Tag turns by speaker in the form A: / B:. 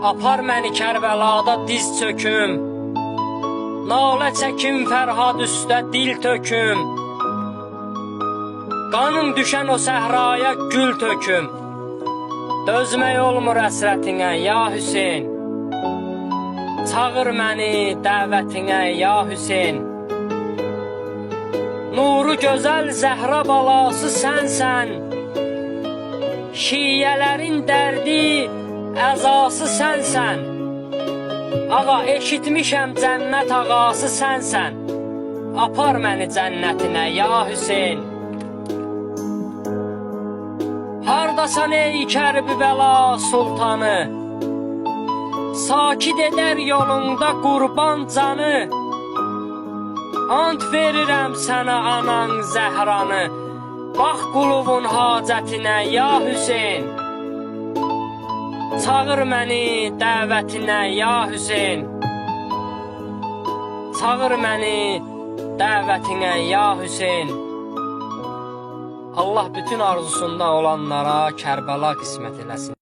A: Apar məni Kərbəlada diz çöküm, nalə çəkim Fərhad üstə dil töküm. Qanım düşən o səhraya gül töküm, dözmək olmur əsrətinə ya Hüseyn. Çağır məni dəvətinə ya Hüseyn. Nuru gözəl Zəhra balası sənsən, şiiyələrin dərdi əzası sənsən. Ağa eşitmişəm cənnət ağası sənsən, apar məni cənnətinə ya Hüseyn. Hardasan ey Kərbəla sultanı, sakit edər yolunda qurban canı. Ant verirəm sənə anan Zəhranı, bax quluvun hacətinə ya Hüseyn. Çağır məni dəvətinə ya Hüseyn. Çağır məni dəvətinə ya Hüseyn. Allah bütün arzusunda olanlara Kərbəla qismət eləsin.